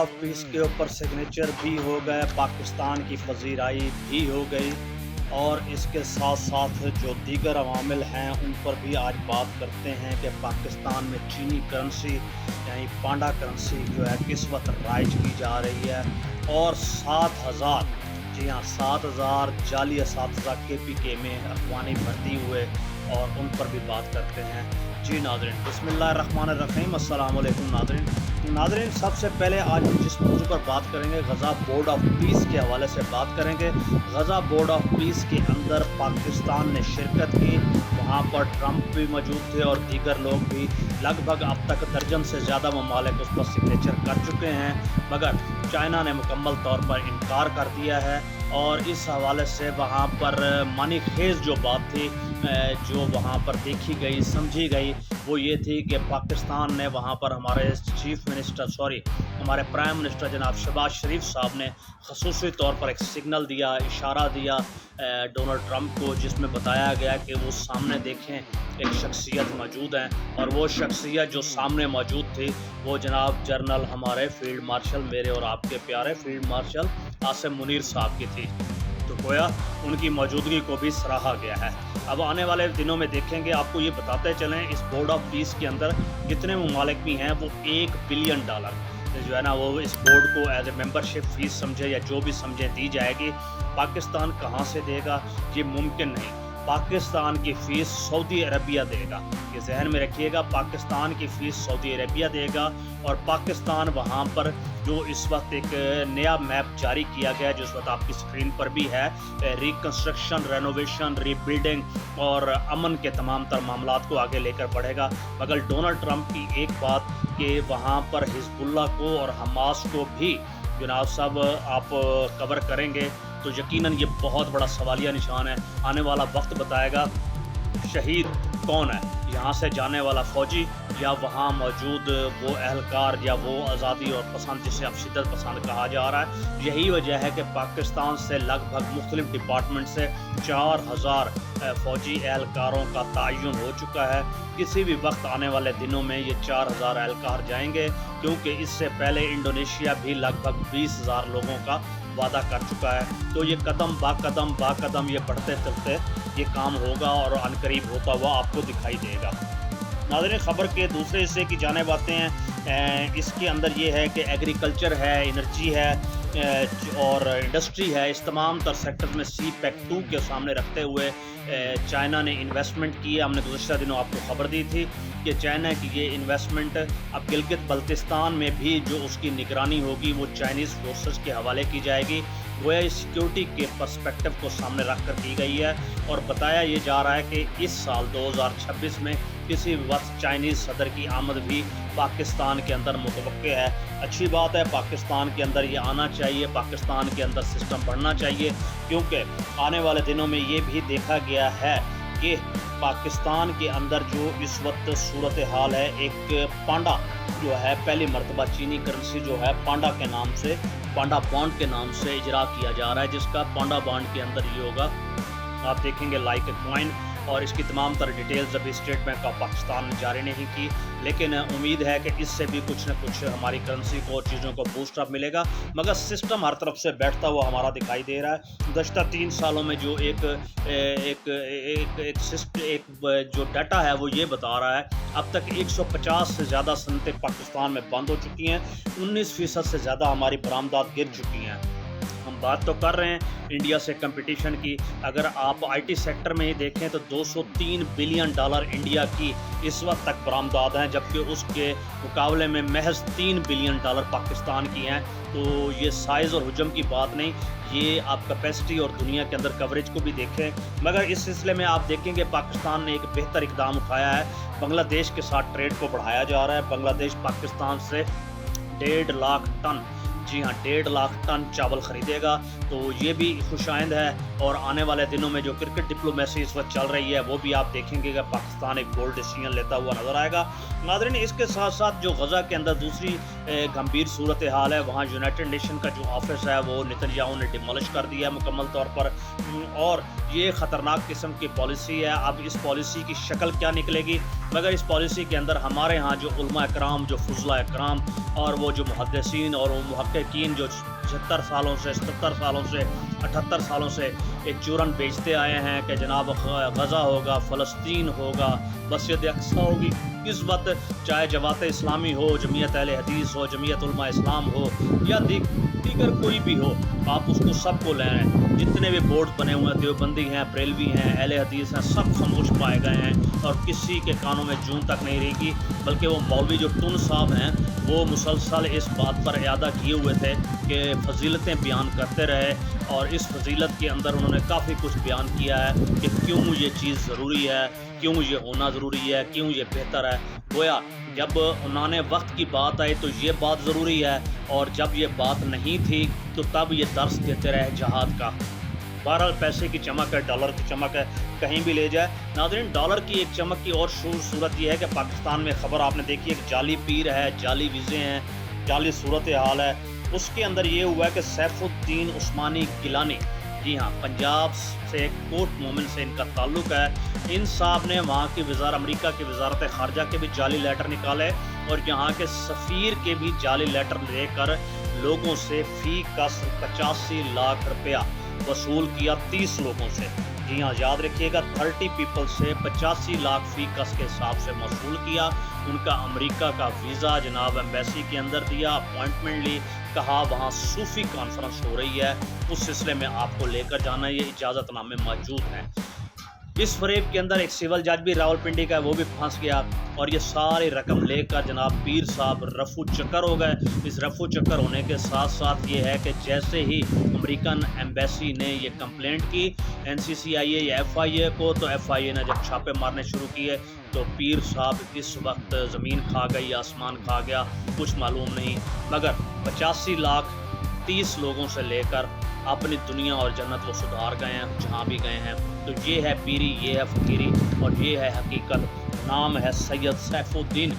Of peace के ऊपर signature भी हो गए, पाकिस्तान की पजीराई भी हो गई और इसके साथ साथ जो दीगर अवामिल हैं उन पर भी आज बात करते हैं कि पाकिस्तान में चीनी करेंसी यानी पांडा करेंसी जो है किस वक्त राइज की जा रही है और 7,000 जी हाँ 7,000 जाली असातिज़ा KPK में अफवानी भर्ती हुए और उन पर भी बात करते हैं। जी नाज़रीन, बिस्मिल्लाहिर्रहमानिर्रहीम, अस्सलाम वालेकुम नाज़रीन, सबसे पहले आज हम जिस मौजू पर बात करेंगे गज़ा बोर्ड ऑफ पीस के हवाले से बात करेंगे। गज़ा बोर्ड ऑफ पीस के अंदर पाकिस्तान ने शिरकत की, वहाँ पर ट्रंप भी मौजूद थे और दीगर लोग भी, लगभग अब तक दर्जन से ज़्यादा ममालिक उस पर सिग्नेचर कर चुके हैं, मगर चाइना ने मुकम्मल तौर पर इनकार कर दिया है। और इस हवाले से वहाँ पर मानी खेज़ जो बात थी जो वहाँ पर देखी गई समझी गई वो ये थी कि पाकिस्तान ने वहाँ पर हमारे प्राइम मिनिस्टर जनाब शहबाज शरीफ साहब ने ख़ुसूसी तौर पर एक सिग्नल दिया, इशारा दिया डोनाल्ड ट्रंप को, जिसमें बताया गया कि वो सामने देखें एक शख्सियत मौजूद है और वो शख्सियत जो सामने मौजूद थी वो जनाब जनरल हमारे फील्ड मार्शल, मेरे और आपके प्यारे फील्ड मार्शल आसिम मुनीर साहब की थी। तो गोया उनकी मौजूदगी को भी सराहा गया है। अब आने वाले दिनों में देखेंगे, आपको ये बताते चलें इस बोर्ड ऑफ पीस के अंदर जितने ममालिक भी हैं वो $1 बिलियन जो है ना वो इस बोर्ड को एज ए मेंबरशिप फीस समझे या जो भी समझे दी जाएगी। पाकिस्तान कहाँ से देगा ये मुमकिन नहीं, पाकिस्तान की फ़ीस सऊदी अरबिया देगा, ये जहन में रखिएगा, पाकिस्तान की फ़ीस सऊदी अरबिया देगा। और पाकिस्तान वहाँ पर जो इस वक्त एक नया मैप जारी किया गया है जो इस वक्त आपकी स्क्रीन पर भी है, रिकन्स्ट्रक्शन, रेनोवेशन, रीबिल्डिंग और अमन के तमाम तर मामलात को आगे लेकर बढ़ेगा। मगर डोनाल्ड ट्रंप की एक बात कि वहाँ पर हिजबुल्लाह को और हमास को भी जनाब साहब आप कवर करेंगे तो यकीनन ये बहुत बड़ा सवालिया निशान है। आने वाला वक्त बताएगा शहीद कौन है, यहाँ से जाने वाला फ़ौजी या वहाँ मौजूद वो अहलकार या वो आज़ादी और पसंद जिसे अब शिद्दत पसंद कहा जा रहा है। यही वजह है कि पाकिस्तान से लगभग मुख्तलिफ डिपार्टमेंट से 4,000 फ़ौजी एहलकारों का तयन हो चुका है। किसी भी वक्त आने वाले दिनों में ये 4,000 एहलकार जाएंगे, क्योंकि इससे पहले इंडोनेशिया भी लगभग 20,000 लोगों का वादा कर चुका है। तो ये कदम बा कदम ये बढ़ते चलते ये काम होगा और अनकरीब होता हुआ आपको दिखाई देगा। नाज़रीन, ख़बर के दूसरे हिस्से की जाने बातें हैं। इसके अंदर ये है कि एग्रीकल्चर है, एनर्जी है और इंडस्ट्री है, इस तमाम तर सेक्टर में CPEC 2 के सामने रखते हुए चाइना ने इन्वेस्टमेंट की है। हमने गुज़श्ता दिनों आपको ख़बर दी थी कि चाइना की ये इन्वेस्टमेंट अब गिलगित बल्तिस्तान में भी जो उसकी निगरानी होगी वो चाइनीज़ फोर्सेस के हवाले की जाएगी। गोया सिक्योरिटी के पर्सपेक्टिव को सामने रख कर की गई है और बताया ये जा रहा है कि इस साल 2026 में किसी वक्त चाइनीज़ सदर की आमद भी पाकिस्तान के अंदर मुतवक्के है। अच्छी बात है, पाकिस्तान के अंदर ये आना चाहिए, पाकिस्तान के अंदर सिस्टम बढ़ना चाहिए, क्योंकि आने वाले दिनों में ये भी देखा गया है कि पाकिस्तान के अंदर जो इस वक्त सूरत हाल है, एक पांडा जो है पहली मरतबा चीनी करेंसी जो है पांडा के नाम से, पांडा बॉन्ड के नाम से इजरा किया जा रहा है, जिसका पांडा बॉन्ड के अंदर ये होगा, आप देखेंगे लाइक ए कॉइन। और इसकी तमाम तरह डिटेल्स अभी स्टेट बैंक ऑफ पाकिस्तान ने जारी नहीं की, लेकिन उम्मीद है कि इससे भी कुछ न कुछ हमारी करेंसी को और चीज़ों को बूस्ट अप मिलेगा। मगर सिस्टम हर तरफ से बैठता हुआ हमारा दिखाई दे रहा है। गुज़श्ता 3 सालों में जो एक जो डाटा है वो ये बता रहा है अब तक 150 से ज़्यादा सनतें पाकिस्तान में बंद हो चुकी हैं, 19% से ज़्यादा हमारी बरामदात गिर चुकी हैं। हम बात तो कर रहे हैं इंडिया से कंपटीशन की, अगर आप IT सेक्टर में ही देखें तो $203 बिलियन इंडिया की इस वक्त तक बरामदात हैं, जबकि उसके मुकाबले में महज $3 बिलियन पाकिस्तान की हैं। तो ये साइज़ और हुजम की बात नहीं, ये आप कैपेसिटी और दुनिया के अंदर कवरेज को भी देखें। मगर इस सिलसिले में आप देखेंगे पाकिस्तान ने एक बेहतर इक़दाम उठाया है, बांग्लादेश के साथ ट्रेड को बढ़ाया जा रहा है। बांग्लादेश पाकिस्तान से 1.5 लाख टन, जी हाँ 1.5 लाख टन चावल ख़रीदेगा, तो ये भी खुशाइंद है। और आने वाले दिनों में जो क्रिकेट डिप्लोमेसी इस वक्त चल रही है वो भी आप देखेंगे कि पाकिस्तान एक बोल्ड डिसीजन लेता हुआ नज़र आएगा। नाज़रीन, इसके साथ साथ जो गज़ा के अंदर दूसरी गंभीर सूरत हाल है, वहाँ यूनाइटेड नेशन का जो ऑफिस है वो नेतन्याहू ने डिमोलिश कर दिया है मुकम्मल तौर पर, और ये ख़तरनाक किस्म की पॉलिसी है। अब इस पॉलिसी की शक्ल क्या निकलेगी मगर इस पॉलिसी के अंदर हमारे यहाँ जो उलमा कराम, जो फुज़ला कराम और वो जो मुहद्दिसीन और वो मुहक्किकीन जो 76 सालों से, 77 सालों से, 78 सालों से एक चूरन बेचते आए हैं कि जनाब गज़ा होगा, फ़लस्तीन होगा, मस्जिद अक़सा होगी। इस वक्त चाहे जमात इस्लामी हो, जमीयत अहले हदीस हो, जमीयत उलमा इस्लाम हो या दीगर कोई भी हो, आप उसको सबको ले रहे हैं। जितने भी बोर्ड बने हुए हैं, देवबंदी हैं, बरेलवी हैं, अहले हदीस हैं, सब खामोश पाए गए हैं और किसी के कानों में जूं तक नहीं रहेगी। बल्कि वो मौलवी जो टुन साहब हैं वो मुसलसल इस बात पर इरादा किए हुए थे कि फजीलतें बयान करते रहे और इस फजीलत के अंदर उन्होंने काफ़ी कुछ बयान किया है कि क्यों ये चीज़ ज़रूरी है, क्यों ये होना ज़रूरी है, क्यों ये बेहतर है। गोया जब उन्होंने वक्त की बात आई तो ये बात ज़रूरी है और जब ये बात नहीं थी तो तब ये दर्स देते रहे जहाद का। बहरहाल पैसे की चमक है, डॉलर की चमक है, कहीं भी ले जाए। नाज़रीन, डॉलर की एक चमक की और सूरत ये है कि पाकिस्तान में ख़बर आपने देखी है कि जाली पीर है, जाली वीज़े हैं, जाली सूरत हाल है। उसके अंदर ये हुआ है कि सैफुद्दीन उस्मानी गिलानी, जी हाँ, पंजाब से कोट मोमिन से इनका ताल्लुक़ है। इन साहब ने वहाँ की अमेरिका की वजारत ख़ारजा के भी जाली लेटर निकाले और यहाँ के सफ़ीर के भी जाली लेटर लेकर लोगों से फ़ी कस 85 लाख रुपया वसूल किया 30 लोगों से। जी हाँ, याद रखिएगा, 30 पीपल से 85 लाख फ़ी कस के हिसाब से वसूल किया। उनका अमेरिका का वीज़ा जनाब एम्बेसी के अंदर दिया, अपॉइंटमेंट ली, कहा वहाँ सूफ़ी कॉन्फ्रेंस हो रही है, उस सिलसिले में आपको लेकर जाना, ये इजाज़तनामे मौजूद हैं। इस फरेब के अंदर एक सिविल जज भी रावलपिंडी का है, वो भी फंस गया और ये सारी रकम लेकर जनाब पीर साहब रफू चक्कर हो गए। इस रफू चक्कर होने के साथ साथ ये है कि जैसे ही अमेरिकन एम्बेसी ने ये कंप्लेंट की NCCIA या FIA को, तो FIA ने जब छापे मारने शुरू किए तो पीर साहब इस वक्त ज़मीन खा गई या आसमान खा गया, कुछ मालूम नहीं। मगर 85 लाख 30 लोगों से लेकर अपनी दुनिया और जन्नत वो सुधार गए हैं जहाँ भी गए हैं। तो ये है पीरी, ये है फ़कीरी और ये है हकीकत। नाम है सैयद सैफुद्दीन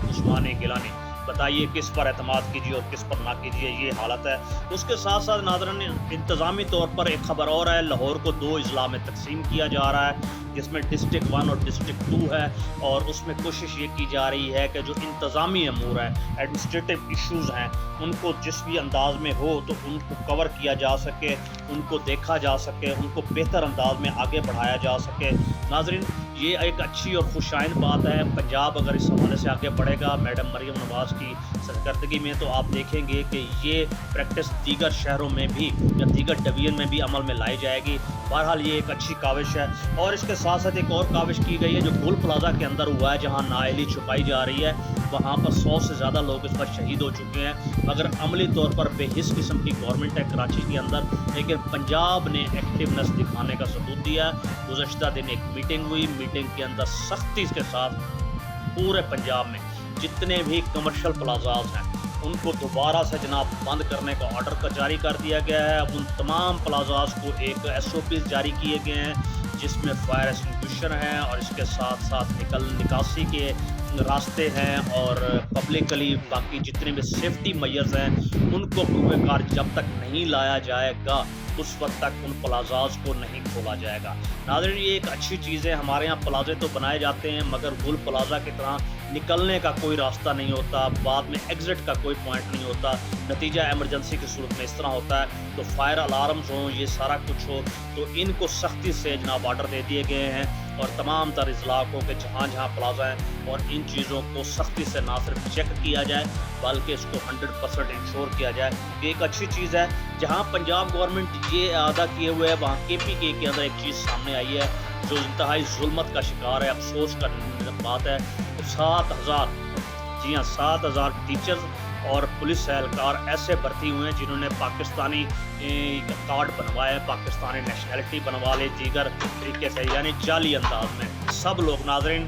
उस्मानी गिलानी। बताइए किस पर एतमाद कीजिए और किस पर ना कीजिए, ये हालत है। उसके साथ साथ नाज़रीन, इंतज़ामी तौर पर एक ख़बर और है, लाहौर को 2 अजला में तकसीम किया जा रहा है जिसमें डिस्ट्रिक्ट 1 और डिस्ट्रिक्ट 2 है और उसमें कोशिश ये की जा रही है कि जो इंतज़ामी अमूर हैं, एडमिनिस्ट्रेटिव इश्यूज़ हैं, उनको जिस भी अंदाज में हो तो उनको कवर किया जा सके, उनको देखा जा सके, उनको बेहतर अंदाज में आगे बढ़ाया जा सके। नाज़रीन, ये एक अच्छी और खुशाइन बात है। पंजाब अगर इस हवाले से आगे बढ़ेगा मैडम मरीम नवाज़ की सरकर्दगी में, तो आप देखेंगे कि ये प्रैक्टिस दीगर शहरों में भी या दीगर डिवीज़न में भी अमल में लाई जाएगी। बहरहाल ये एक अच्छी काविश है और इसके साथ साथ एक और काविश की गई है जो गुल प्लाजा के अंदर हुआ है, जहाँ नाअहली छुपाई जा रही है। वहाँ पर 100 से ज़्यादा लोग इस पर शहीद हो चुके हैं, मगर अमली तौर पर बेहिस किस्म की गवर्नमेंट है कराची के अंदर, लेकिन पंजाब ने एक्टिवनेस दिखाने का सबूत दिया। गुज़श्ता दिन एक मीटिंग हुई, मीटिंग के अंदर सख्ती के साथ पूरे पंजाब में जितने भी कमर्शियल प्लाजाज हैं उनको दोबारा से जनाब बंद करने का ऑर्डर जारी कर दिया गया है। अब उन तमाम प्लाजाज को एक SOP जारी किए गए हैं जिसमें फायर एक्सटिंग्विशर हैं और इसके साथ साथ निकासी के रास्ते हैं और पब्लिकली बाकी जितने भी सेफ्टी मेजर्स हैं उनको पूरे कार जब तक नहीं लाया जाएगा उस वक्त तक उन प्लाजाज को नहीं खोला जाएगा। नाज़रीन, ये एक अच्छी चीज़ है। हमारे यहाँ प्लाजे तो बनाए जाते हैं मगर गुल प्लाजा की तरह निकलने का कोई रास्ता नहीं होता, बाद में एग्ज़िट का कोई पॉइंट नहीं होता। नतीजा एमरजेंसी की सूरत में इस तरह होता है। तो फायर अलार्म्स हों, ये सारा कुछ हो, तो इनको सख्ती से जनाब ऑर्डर दे दिए गए हैं और तमाम तर इजलाकों के जहाँ जहाँ प्लाजा हैं और इन चीज़ों को सख्ती से ना सिर्फ चेक किया जाए बल्कि इसको 100% इंश्योर किया जाए। ये एक अच्छी चीज़ है। जहाँ पंजाब गवर्नमेंट ये अदा किए हुए है, वहाँ KPK के अंदर एक चीज़ सामने आई है जो इंतहाई जुल्मत का शिकार है, अफसोस का बात है। 7,000, जी हाँ, 7,000 टीचर्स और पुलिस एहलकार ऐसे भर्ती हुए हैं जिन्होंने पाकिस्तानी कार्ड बनवाए, पाकिस्तानी नेशनलिटी बनवा ले दीगर तरीके से, यानी जाली अंदाज में। सब लोग नाज़रीन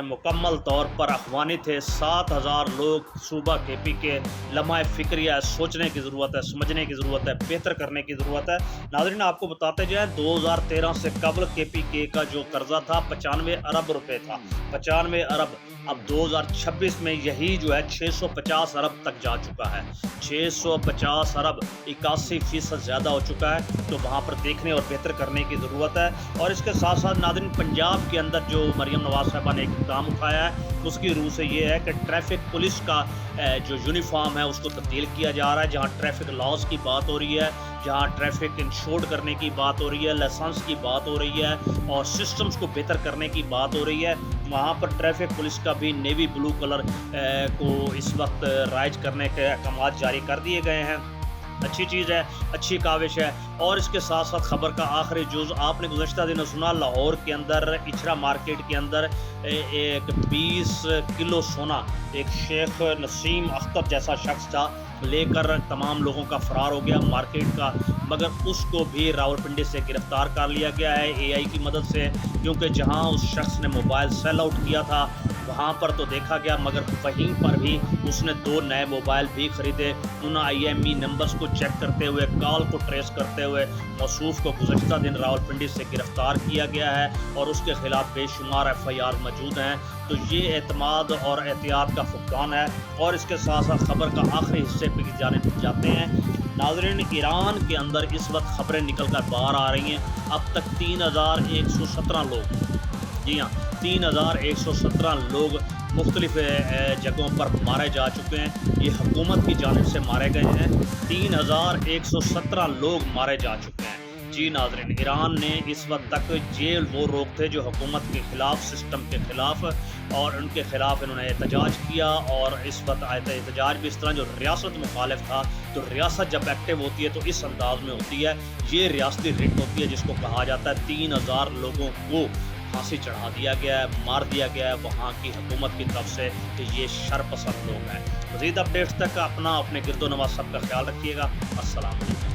मुकम्मल तौर पर अखवानी थे। 7,000 लोग सूबा KPK। लम्हा फ़िक्रिया, सोचने की ज़रूरत है, समझने की ज़रूरत है, बेहतर करने की ज़रूरत है। नाज़रीन, आपको बताते जाएँ 2013 से कबल KPK का जो कर्जा था 95 अरब रुपये था, 95 अरब। अब 2026 में यही जो है 650 अरब तक जा चुका है। 650 अरब, 81% ज़्यादा हो चुका है। तो वहाँ पर देखने और बेहतर करने की ज़रूरत है। और इसके साथ साथ नाज़रीन, पंजाब के अंदर जो मरीम नवाज़ साहिबा ने ने इक़दाम उठाया है उसकी रूह से ये है कि ट्रैफिक पुलिस का जो यूनिफॉर्म है उसको तब्दील किया जा रहा है। जहाँ ट्रैफिक लॉज की बात हो रही है, जहाँ ट्रैफिक इंश्योर्ड करने की बात हो रही है, लाइसेंस की बात हो रही है और सिस्टम्स को बेहतर करने की बात हो रही है, वहाँ पर ट्रैफिक पुलिस का भी नेवी ब्लू कलर को इस वक्त राइज करने के अहकाम जारी कर दिए गए हैं। अच्छी चीज़ है, अच्छी काविश है। और इसके साथ साथ ख़बर का आखिरी जुज़ आपने गुज़श्ता दिनों सुना, लाहौर के अंदर इचरा मार्केट के अंदर एक 20 किलो सोना एक शेख नसीम अख्तर जैसा शख्स था लेकर तमाम लोगों का फ़रार हो गया मार्केट का, मगर उसको भी रावलपिंडी से गिरफ़्तार कर लिया गया है एआई की मदद से, क्योंकि जहां उस शख्स ने मोबाइल सेल आउट किया था वहाँ पर तो देखा गया, मगर वहीं पर भी उसने 2 नए मोबाइल भी ख़रीदे। उन IME नंबर्स को चेक करते हुए, कॉल को ट्रेस करते हुए मौसूफ़ को गुज़श्ता दिन रावलपिंडी से गिरफ़्तार किया गया है और उसके ख़िलाफ़ बेशुमार FIR मौजूद हैं। तो ये एतमाद और एहतियात का फुक़दान है। और इसके साथ साथ ख़बर का आखिरी हिस्से पर जानिब जाते हैं। नाज़रीन, ईरान के अंदर इस वक्त ख़बरें निकल कर बाहर आ रही हैं। अब तक 3117 लोग, जी हाँ 3117 लोग मुख्तलिफ़ जगहों पर मारे जा चुके हैं। ये हुकूमत की जानिब से मारे गए हैं। 3117 लोग मारे जा चुके हैं। जी नाज़रीन, ईरान ने इस वक्त तक जेल वो लोग थे जो हुकूमत के ख़िलाफ़, सिस्टम के ख़िलाफ़, और उनके ख़िलाफ़ इन्होंने एहतजाज किया। और इस वक्त एहतजाज भी इस तरह जो रियासत मुखालिफ था, तो रियासत जब एक्टिव होती है तो इस अंदाज़ में होती है। ये रियासती रिट होती है जिसको कहा जाता है। 3000 लोगों को फांसी चढ़ा दिया गया है, मार दिया गया है वहाँ की हुकूमत की तरफ से कि ये शरपसंद लोग हैं। मज़ीद अपडेट्स तक अपने गिरदो नवाज सब का ख्याल रखिएगा। अस्सलाम वालेकुम।